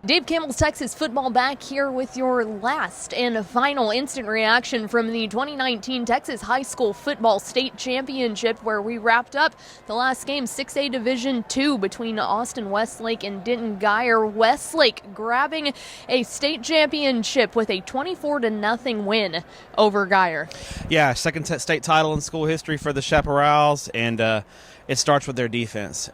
Dave Campbell's Texas football back here with your last and final instant reaction from the 2019 Texas High School Football State Championship, where we wrapped up the last game, 6A Division II, between Austin Westlake and Denton Guyer. Westlake grabbing a state championship with a 24-0 win over Guyer. Yeah, second state title in school history for the Chaparrals, and it starts with their defense.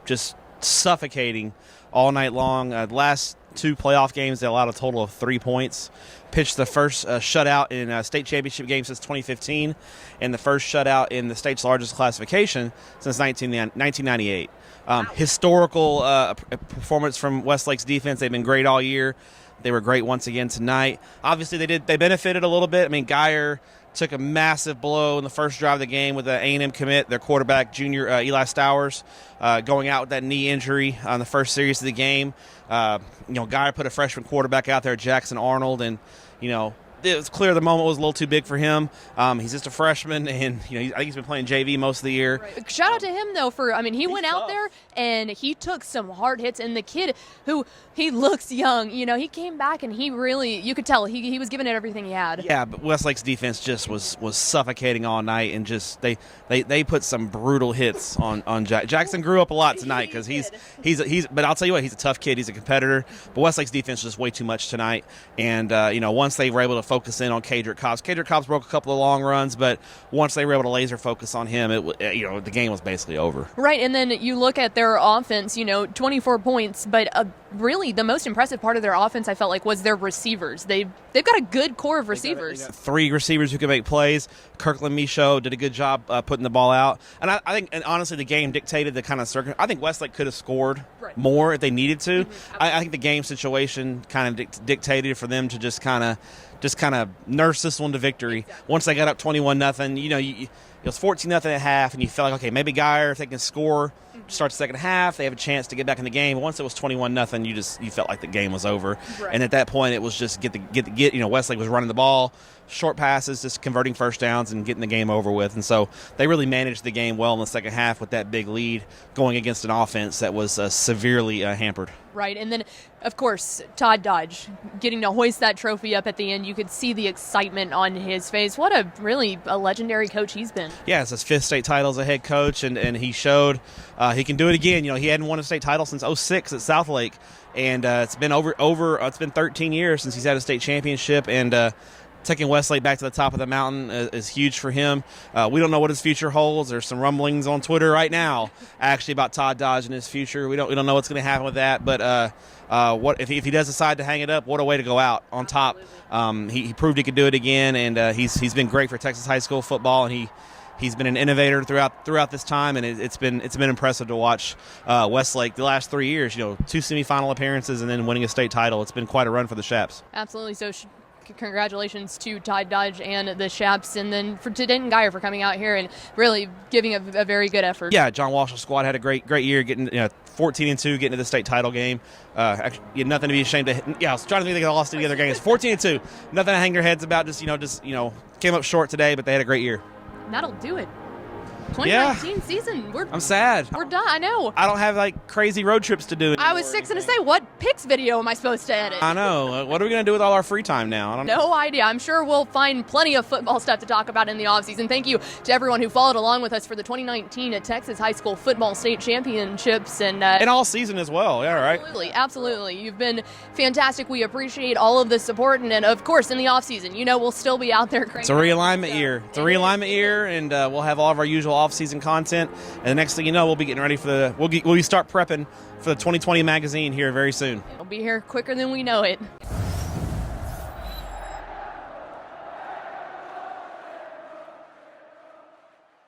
Just suffocating all night long. Last two playoff games, they allowed a total of 3 points. Pitched the first shutout in a state championship game since 2015, and the first shutout in the state's largest classification since 1998. Historical performance from Westlake's defense. They've been great all year. They were great once again tonight. Obviously, they benefited a little bit. I mean, Guyer took a massive blow in the first drive of the game with the A&M commit, their quarterback, junior Eli Stowers, going out with that knee injury on the first series of the game. Guyer put a freshman quarterback out there, Jackson Arnold, and, it was clear the moment was a little too big for him. He's just a freshman, and I think he's been playing JV most of the year. Right. Shout out to him though he went out there and he took some hard hits, and the kid he looks young, he came back and he really, you could tell he was giving it everything he had. Yeah, but Westlake's defense just was suffocating all night, and just they put some brutal hits on Jackson. Grew up a lot tonight because he's but I'll tell you what, he's a tough kid, he's a competitor. But Westlake's defense was just way too much tonight, and once they were able to focus in on Cadrick Cobbs broke a couple of long runs, but once they were able to laser focus on him, the game was basically over. Right, and then you look at their offense, 24 points, but really the most impressive part of their offense, I felt like, was their receivers. They've got a good core of receivers. They got 3 receivers who can make plays. Kirkland Michaud did a good job putting the ball out, and I think, and honestly, the game dictated the kind of I think Westlake could have scored more if they needed to. I think the game situation kind of dictated for them to just kind of nurse this one to victory. Exactly. Once they got up 21-0, it was 14-0 at half, and you felt like, okay, maybe Guyer, if they can score, start the second half, they have a chance to get back in the game. But once it was 21-0, you felt like the game was over. Right. And at that point, it was just get. Westlake was running the ball, short passes, just converting first downs and getting the game over with. And so they really managed the game well in the second half with that big lead, going against an offense that was severely hampered. Right, and then, of course, Todd Dodge getting to hoist that trophy up at the end. You could see the excitement on his face. What a legendary coach he's been. Yeah, it's his 5th state title as a head coach, and he showed he can do it again. He hadn't won a state title since 2006 at Southlake, and it's been it's been 13 years since he's had a state championship, and taking Westlake back to the top of the mountain is huge for him. We don't know what his future holds. There's some rumblings on Twitter right now, actually, about Todd Dodge and his future. We don't know what's going to happen with that. But what if he does decide to hang it up? What a way to go out on top. He proved he could do it again, and he's been great for Texas high school football, and he's been an innovator throughout this time, and it's been impressive to watch Westlake the last 3 years. 2 semifinal appearances and then winning a state title. It's been quite a run for the Chaps. Absolutely. So congratulations to Todd Dodge and the Chaps, and then to Denton Guyer for coming out here and really giving a very good effort. Yeah, John Walsh's squad had a great year, getting 14-2, getting to the state title game. Actually, you had nothing to be ashamed of. Yeah, I was trying to think they lost any other games. 14-2, nothing to hang their heads about. Just came up short today, but they had a great year. That'll do it. 2019 season. I'm sad. We're done. I know. I don't have crazy road trips to do. I was fixing to say, what Pix video am I supposed to edit? I know. What are we going to do with all our free time now? I don't know. No idea. I'm sure we'll find plenty of football stuff to talk about in the offseason. Thank you to everyone who followed along with us for the 2019 Texas High School Football State Championships. And all season as well. Yeah, right. Absolutely. You've been fantastic. We appreciate all of the support. And of course, in the offseason, we'll still be out there. It's a realignment year. And we'll have all of our usual offseason content. And the next thing you know, we'll be getting ready for we'll start prepping for the 2020 magazine here very soon. It'll be here quicker than we know it.